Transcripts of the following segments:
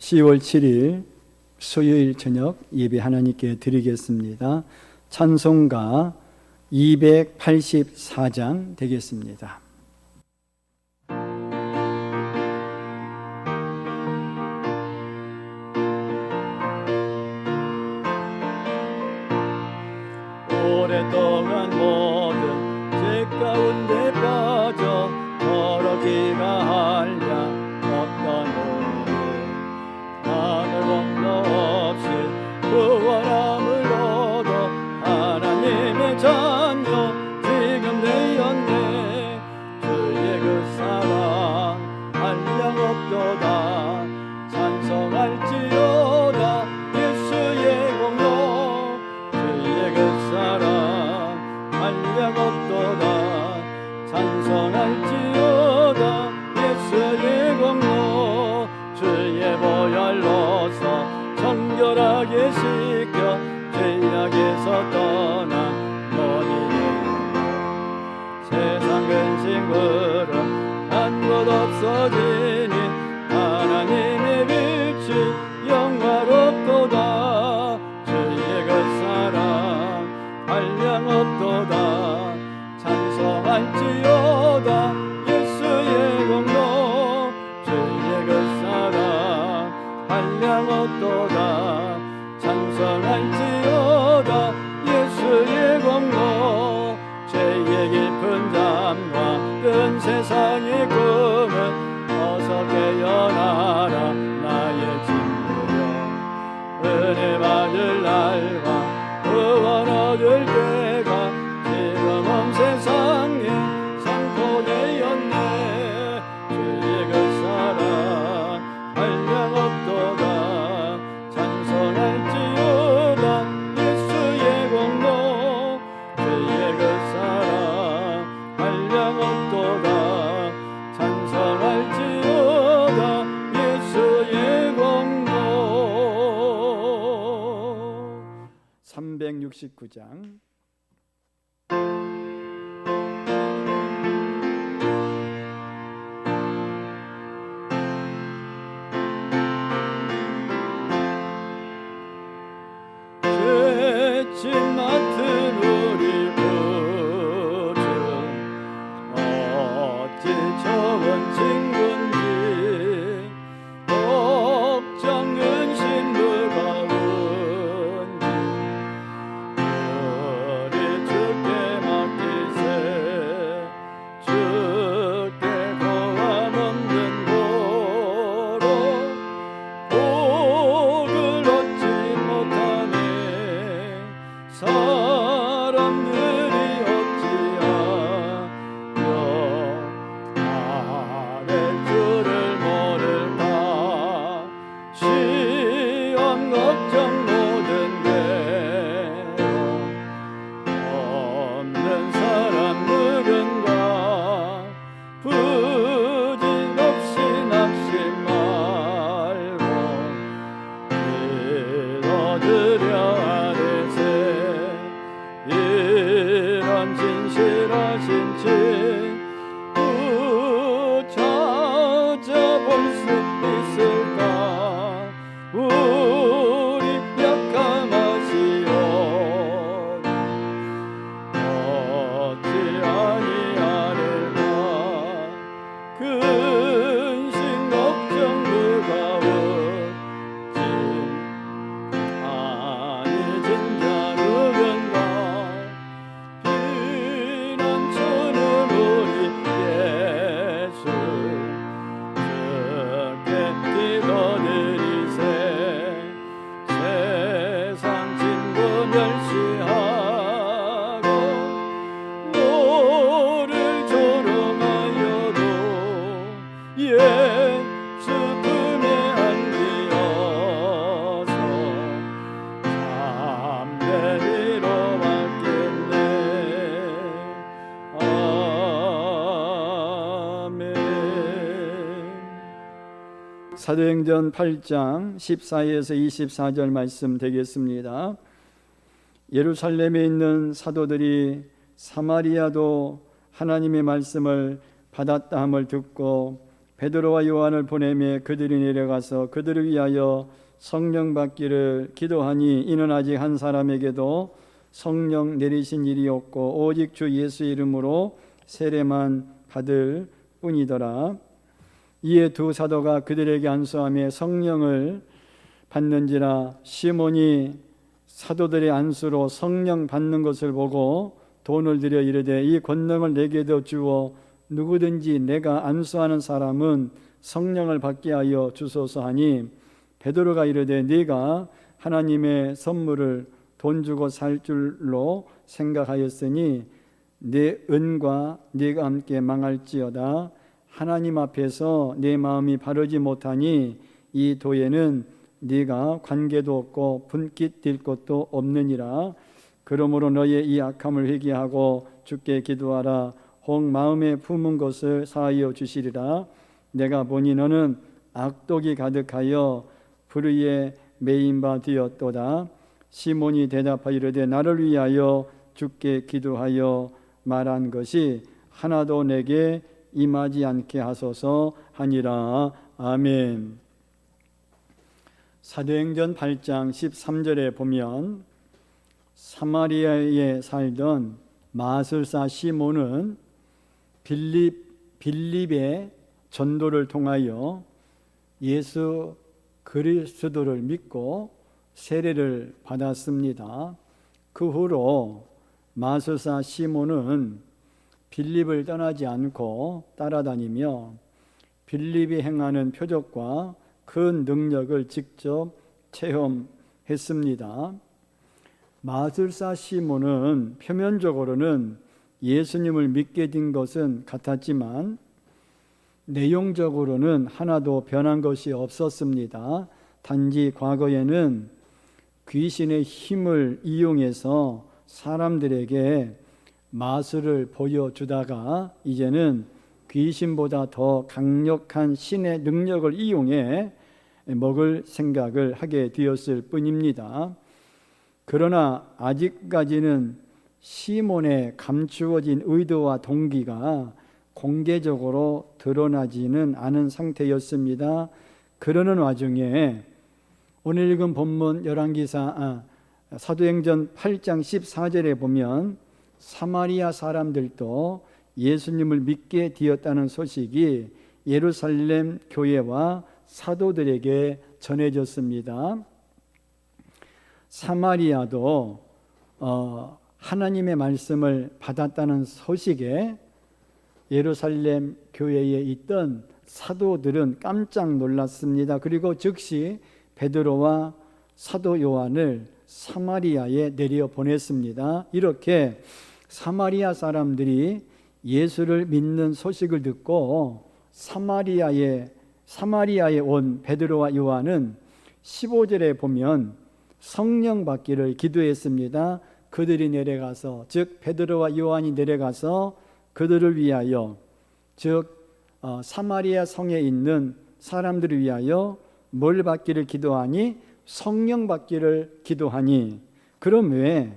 10월 7일 수요일 저녁 예배 하나님께 드리겠습니다. 찬송가 284장 되겠습니다. 오랫동안 모든 죄 가운데 빠져 더럽기가 하랴 없던 오늘 아무 공로 없이 구원함을 얻어 하나님의 자녀 지금 되었네. 주의 그 사랑 한량 없도다. 찬송할지어다 예수의 공로. 주의 그 사랑 한량 없도다. 찬송할지어다 예수의 공로. 주의 보혈로서 정결하게 씻겨 죄악에서 떠난 몸이네. 세상 근심으로 한 곳 없어지니 하나님의 빛이 영화롭도다. 주의 그 사랑 한량 없도다. 찬송할지어다 예수의 공로. 주의 그 사랑 한량 없도다. 찬송할지어다 예수의 공로. 죄의 깊은 잠과 큰 세상의 꿈은 어서 깨어나라 나의 친구여. 은혜 받을 날과 구원 얻을 때가 지금 온 세상에 상고되었네. 주의 그 사랑 한량 없도다. 찬송할지어다 예수의 공로. 주의 그 사랑 한량 없도다. 찬송할지어다 예수의 공로. 369장 죄짐 맡은 우리 구주 어찌 좋은 친구인지. 걱정 근심 무거운지 우리 주께 맡기세. 주께 고함 없는 고로 복을 얻지 못하네. 사람들이 어찌하며 아랠 줄을 모를까. 시험 걱정 모든 괴로 없는 사람 누군가. 부진 없이 낙심 말고 기도드려 하리세. 이런 진실하신 친구 찾아볼 수 있을까. 우리 약함하시오니 어찌 아니하는가. 근심 걱정 무거운 짐 아니 진자 누군가. 피난처는 우리 예수 주께 기도드리세. 세상 친구 멸시하고 너를 조롱하여도 예수 품에 안기어서 참된 위로받겠네. 아멘. 사도행전 8장 14에서 24절 말씀 되겠습니다. 예루살렘에 있는 사도들이 사마리아도 하나님의 말씀을 받았다 함을 듣고 베드로와 요한을 보내매 그들이 내려가서 그들을 위하여 성령 받기를 기도하니 이는 아직 한 사람에게도 성령 내리신 일이 없고 오직 주 예수 이름으로 세례만 받을 뿐이더라. 이에 두 사도가 그들에게 안수하며 성령을 받는지라. 시몬이 사도들의 안수로 성령 받는 것을 보고 돈을 들여 이르되 이 권능을 내게도 주어 누구든지 내가 안수하는 사람은 성령을 받게 하여 주소서 하니 베드로가 이르되 네가 하나님의 선물을 돈 주고 살 줄로 생각하였으니 내 은과 네가 함께 망할지어다. 하나님 앞에서 내 마음이 바르지 못하니 이 도에는 네가 관계도 없고 분깃 딜 것도 없느니라. 그러므로 너의 이 악함을 회개하고 주께 기도하라. 혹 마음에 품은 것을 사하여 주시리라. 내가 보니 너는 악독이 가득하여 불의에 매인 바 되었도다. 시몬이 대답하여 이르되 나를 위하여 주께 기도하여 말한 것이 하나도 내게 임하지 않게 하소서 하니라. 아멘. 사도행전 8장 13절에 보면 사마리아에 살던 마술사 시몬은 빌립의 전도를 통하여 예수 그리스도를 믿고 세례를 받았습니다. 그 후로 마술사 시몬은 빌립을 떠나지 않고 따라다니며 빌립이 행하는 표적과 큰 능력을 직접 체험했습니다. 마술사 시몬은 표면적으로는 예수님을 믿게 된 것은 같았지만 내용적으로는 하나도 변한 것이 없었습니다. 단지 과거에는 귀신의 힘을 이용해서 사람들에게 마술을 보여주다가 이제는 귀신보다 더 강력한 신의 능력을 이용해 먹을 생각을 하게 되었을 뿐입니다. 그러나 아직까지는 시몬의 감추어진 의도와 동기가 공개적으로 드러나지는 않은 상태였습니다. 그러는 와중에 오늘 읽은 본문 사도행전 8장 14절에 보면 사마리아 사람들도 예수님을 믿게 되었다는 소식이 예루살렘 교회와 사도들에게 전해졌습니다. 사마리아도 하나님의 말씀을 받았다는 소식에 예루살렘 교회에 있던 사도들은 깜짝 놀랐습니다. 그리고 즉시 베드로와 사도 요한을 사마리아에 내려보냈습니다. 이렇게 사마리아 사람들이 예수를 믿는 소식을 듣고 사마리아에 온 베드로와 요한은 15절에 보면 성령 받기를 기도했습니다. 그들이 내려가서, 즉 베드로와 요한이 내려가서 그들을 위하여, 즉 사마리아 성에 있는 사람들을 위하여 뭘 받기를 기도하니? 성령 받기를 기도하니. 그럼 왜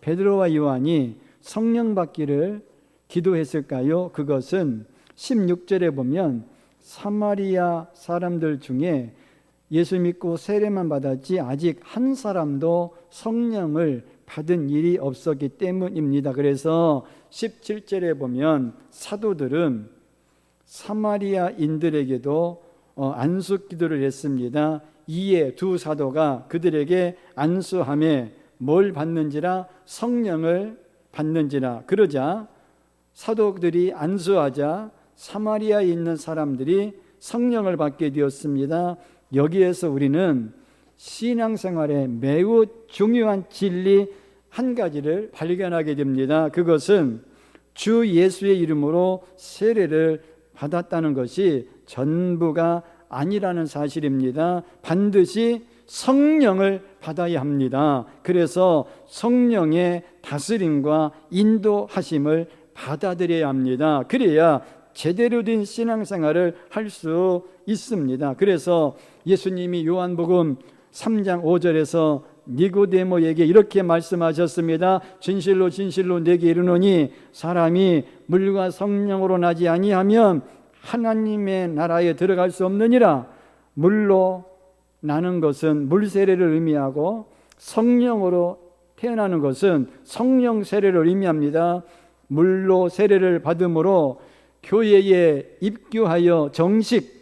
베드로와 요한이 성령 받기를 기도했을까요? 그것은 16절에 보면 사마리아 사람들 중에 예수 믿고 세례만 받았지 아직 한 사람도 성령을 받은 일이 없었기 때문입니다. 그래서 17절에 보면 사도들은 사마리아인들에게도 안수 기도를 했습니다. 이에 두 사도가 그들에게 안수하며 뭘 받는지라? 성령을 받는지라. 그러자 사도들이 안수하자 사마리아에 있는 사람들이 성령을 받게 되었습니다. 여기에서 우리는 신앙생활에 매우 중요한 진리 한 가지를 발견하게 됩니다. 그것은 주 예수의 이름으로 세례를 받았다는 것이 전부가 아니라는 사실입니다. 반드시 성령을 받아야 합니다. 그래서 성령의 다스림과 인도하심을 받아들여야 합니다. 그래야 제대로 된 신앙생활을 할 수 있습니다. 그래서 예수님이 요한복음 3장 5절에서 니고데모에게 이렇게 말씀하셨습니다. 진실로 진실로 내게 이르노니 사람이 물과 성령으로 나지 아니하면 하나님의 나라에 들어갈 수 없느니라. 물로 나는 것은 물 세례를 의미하고 성령으로 태어나는 것은 성령 세례를 의미합니다. 물로 세례를 받음으로 교회에 입교하여 정식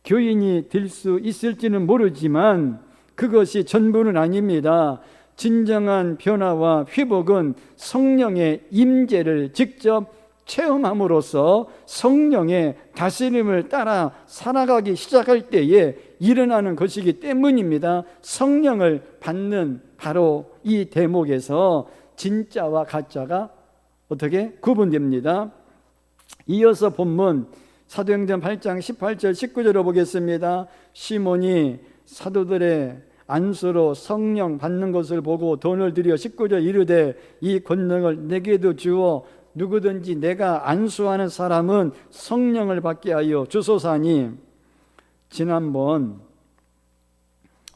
교인이 될 수 있을지는 모르지만 그것이 전부는 아닙니다. 진정한 변화와 회복은 성령의 임재를 직접 체험함으로써 성령의 다스림을 따라 살아가기 시작할 때에 일어나는 것이기 때문입니다. 성령을 받는 바로 이 대목에서 진짜와 가짜가 어떻게 구분됩니다. 이어서 본문 사도행전 8장 18절 19절을 보겠습니다. 시몬이 사도들의 안수로 성령 받는 것을 보고 돈을 들여 19절 이르되 이 권능을 내게도 주어 누구든지 내가 안수하는 사람은 성령을 받게 하여 주소서니. 지난번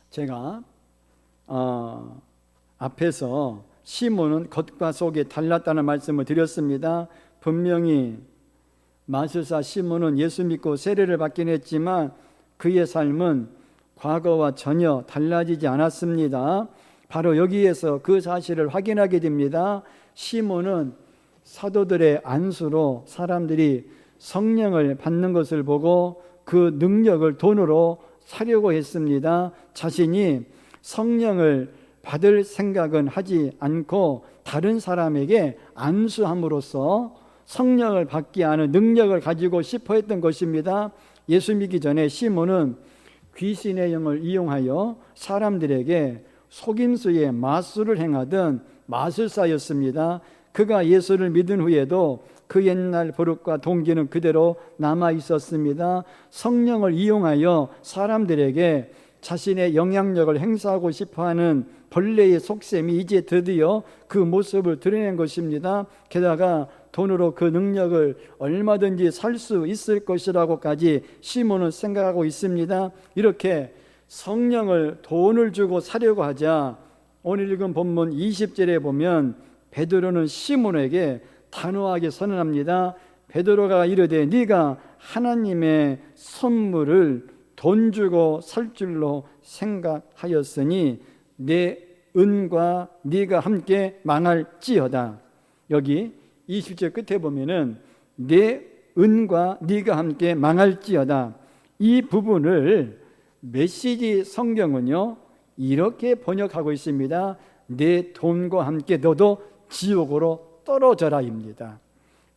제가 앞에서 시몬은 겉과 속이 달랐다는 말씀을 드렸습니다. 분명히 마술사 시몬은 예수 믿고 세례를 받긴 했지만 그의 삶은 과거와 전혀 달라지지 않았습니다. 바로 여기에서 그 사실을 확인하게 됩니다. 시몬은 사도들의 안수로 사람들이 성령을 받는 것을 보고 그 능력을 돈으로 사려고 했습니다. 자신이 성령을 받을 생각은 하지 않고 다른 사람에게 안수함으로써 성령을 받게 하는 능력을 가지고 싶어 했던 것입니다. 예수 믿기 전에 시몬은 귀신의 영을 이용하여 사람들에게 속임수의 마술을 행하던 마술사였습니다. 그가 예수를 믿은 후에도 그 옛날 버릇과 동기는 그대로 남아 있었습니다. 성령을 이용하여 사람들에게 자신의 영향력을 행사하고 싶어하는 본래의 속셈이 이제 드디어 그 모습을 드러낸 것입니다. 게다가 돈으로 그 능력을 얼마든지 살 수 있을 것이라고까지 시몬은 생각하고 있습니다. 이렇게 성령을 돈을 주고 사려고 하자 오늘 읽은 본문 20절에 보면 베드로는 시몬에게 단호하게 선언합니다. 베드로가 이르되 네가 하나님의 선물을 돈 주고 살 줄로 생각하였으니 내 은과 네가 함께 망할지어다. 여기 20절 끝에 보면은 내 은과 네가 함께 망할지어다. 이 부분을 메시지 성경은요 이렇게 번역하고 있습니다. 내 돈과 함께 너도 지옥으로 떨어져라입니다.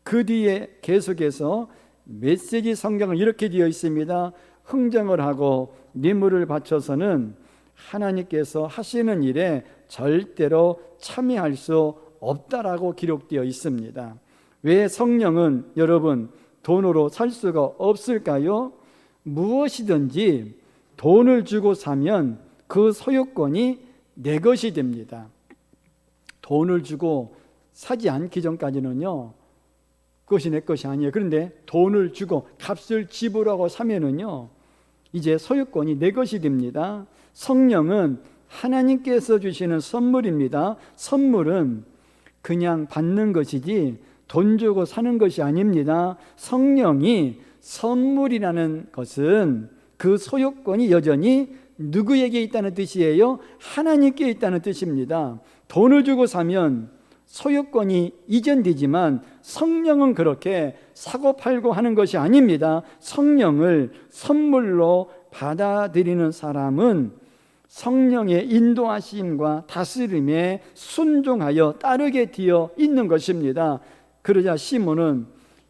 그 뒤에 계속해서 메시지 성경은 이렇게 되어 있습니다. 흥정을 하고 뇌물을 바쳐서는 하나님께서 하시는 일에 절대로 참여할 수 없다라고 기록되어 있습니다. 왜 성령은 여러분 돈으로 살 수가 없을까요? 무엇이든지 돈을 주고 사면 그 소유권이 내 것이 됩니다. 돈을 주고 사지 않기 전까지는요 그것이 내 것이 아니에요. 그런데 돈을 주고 값을 지불하고 사면은요 이제 소유권이 내 것이 됩니다. 성령은 하나님께서 주시는 선물입니다. 선물은 그냥 받는 것이지 돈 주고 사는 것이 아닙니다. 성령이 선물이라는 것은 그 소유권이 여전히 누구에게 있다는 뜻이에요? 하나님께 있다는 뜻입니다. 돈을 주고 사면 소유권이 이전되지만 성령은 그렇게 사고 팔고 하는 것이 아닙니다. 성령을 선물로 받아들이는 사람은 성령의 인도하심과 다스림에 순종하여 따르게 되어 있는 것입니다. 그러자 시몬은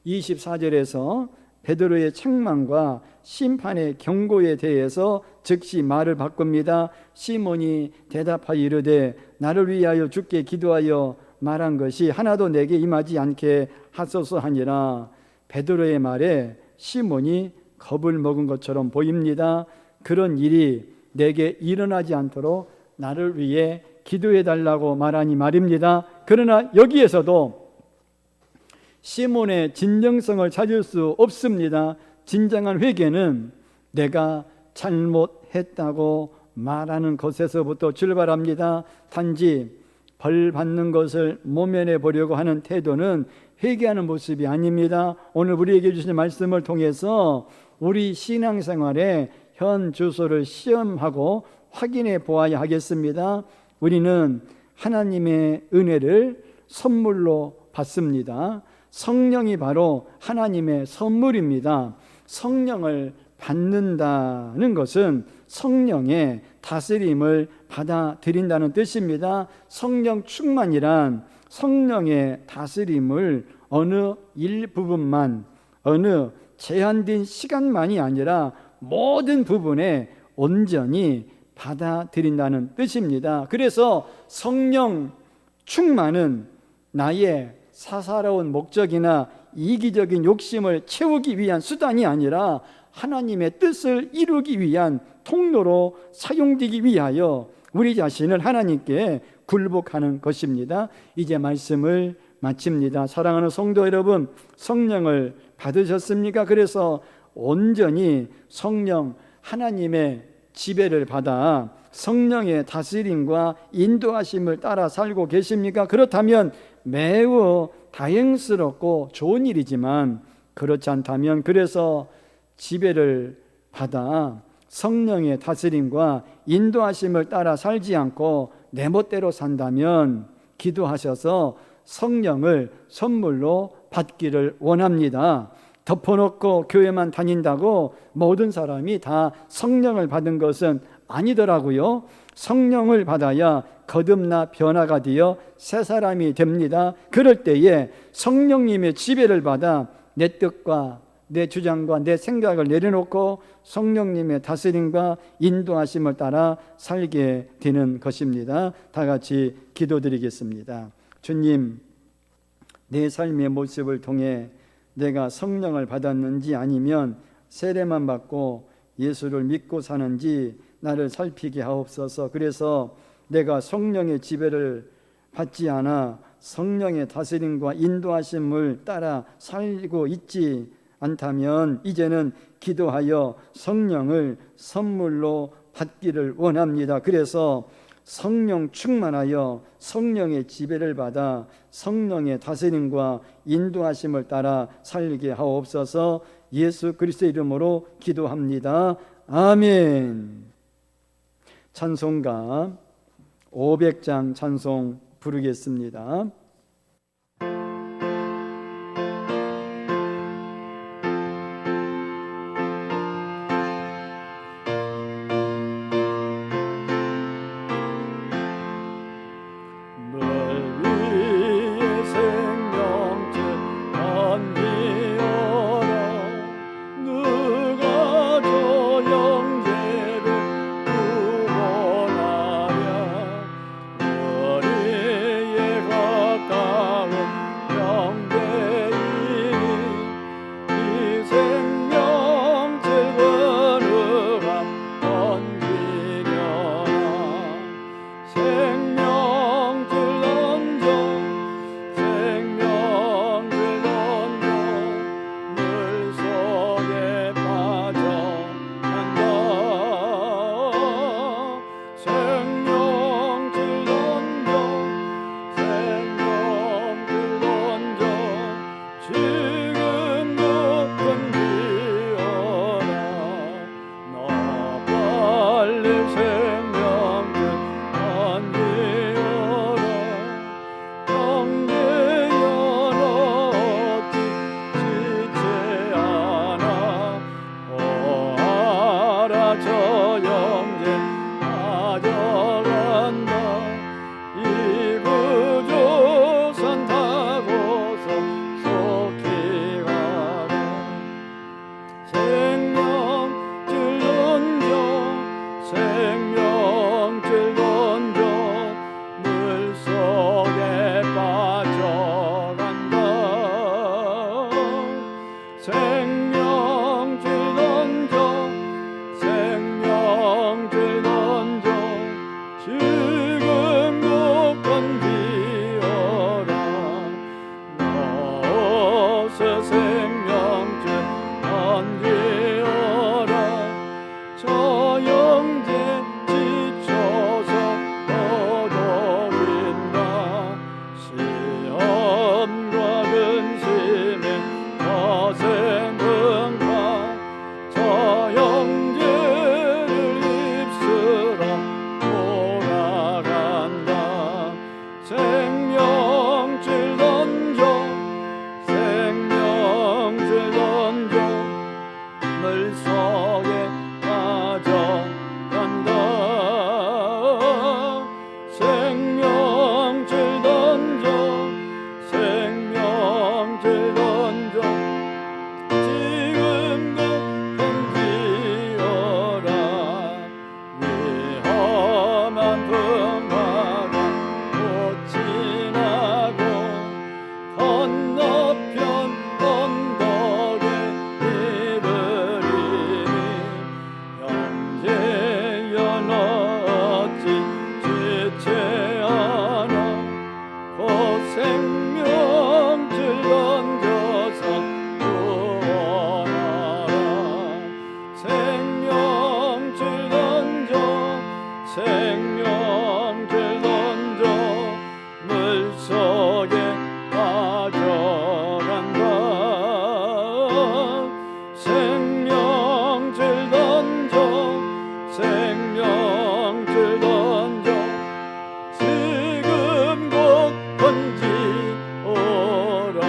24절에서 베드로의 책망과 심판의 경고에 대해서 즉시 말을 바꿉니다. 시몬이 대답하여 이르되 나를 위하여 주께 기도하여 말한 것이 하나도 내게 임하지 않게 하소서 하니라. 베드로의 말에 시몬이 겁을 먹은 것처럼 보입니다. 그런 일이 내게 일어나지 않도록 나를 위해 기도해 달라고 말하니 말입니다. 그러나 여기에서도 시몬의 진정성을 찾을 수 없습니다. 진정한 회개는 내가 잘못했다고 말하는 것에서부터 출발합니다. 단지 벌 받는 것을 모면해 보려고 하는 태도는 회개하는 모습이 아닙니다. 오늘 우리에게 주신 말씀을 통해서 우리 신앙생활의 현 주소를 시험하고 확인해 보아야 하겠습니다. 우리는 하나님의 은혜를 선물로 받습니다. 성령이 바로 하나님의 선물입니다. 성령을 받는다는 것은 성령의 다스림을 받아들인다는 뜻입니다. 성령 충만이란 성령의 다스림을 어느 일부분만, 어느 제한된 시간만이 아니라 모든 부분에 온전히 받아들인다는 뜻입니다. 그래서 성령 충만은 나의 사사로운 목적이나 이기적인 욕심을 채우기 위한 수단이 아니라 하나님의 뜻을 이루기 위한 통로로 사용되기 위하여 우리 자신을 하나님께 굴복하는 것입니다. 이제 말씀을 마칩니다. 사랑하는 성도 여러분, 성령을 받으셨습니까? 그래서 온전히 성령 하나님의 지배를 받아 성령의 다스림과 인도하심을 따라 살고 계십니까? 그렇다면 매우 다행스럽고 좋은 일이지만, 그렇지 않다면, 그래서 지배를 받아 성령의 다스림과 인도하심을 따라 살지 않고 내 멋대로 산다면 기도하셔서 성령을 선물로 받기를 원합니다. 덮어놓고 교회만 다닌다고 모든 사람이 다 성령을 받은 것은 아니더라고요. 성령을 받아야 거듭나 변화가 되어 새 사람이 됩니다. 그럴 때에 성령님의 지배를 받아 내 뜻과 내 주장과 내 생각을 내려놓고 성령님의 다스림과 인도하심을 따라 살게 되는 것입니다. 다 같이 기도드리겠습니다. 주님, 내 삶의 모습을 통해 내가 성령을 받았는지 아니면 세례만 받고 예수를 믿고 사는지 나를 살피게 하옵소서. 그래서 내가 성령의 지배를 받지 않아 성령의 다스림과 인도하심을 따라 살고 있지 않다면 이제는 기도하여 성령을 선물로 받기를 원합니다. 그래서 성령 충만하여 성령의 지배를 받아 성령의 다스림과 인도하심을 따라 살게 하옵소서. 예수 그리스도의 이름으로 기도합니다. 아멘. 찬송가 500장 찬송 부르겠습니다. 건너편 언덕에 이르리니 형제여 너 어찌 지체하나 곧 생명줄 던져서 구원하라 생명줄 던져 물속에 빠져간다 생명줄 던져 지금 곧 번지오라.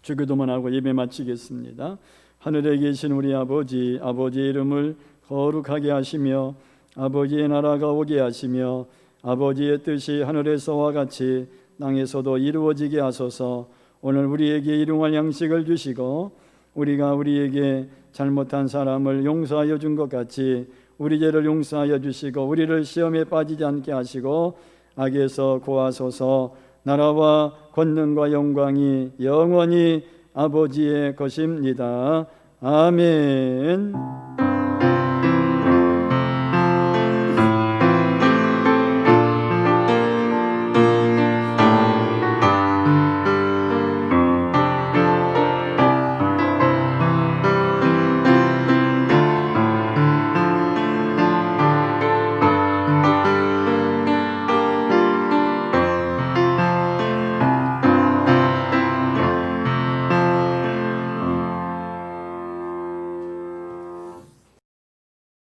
주기도만 하고 예배 마치겠습니다. 하늘에 계신 우리 아버지, 아버지의 이름을 거룩하게 하시며 아버지의 나라가 오게 하시며 아버지의 뜻이 하늘에서와 같이 땅에서도 이루어지게 하소서. 오늘 우리에게 일용할 양식을 주시고 우리가 우리에게 잘못한 사람을 용서하여 준 것 같이 우리 죄를 용서하여 주시고 우리를 시험에 빠지지 않게 하시고 악에서 구하소서. 나라와 권능과 영광이 영원히 아버지의 것입니다. 아멘.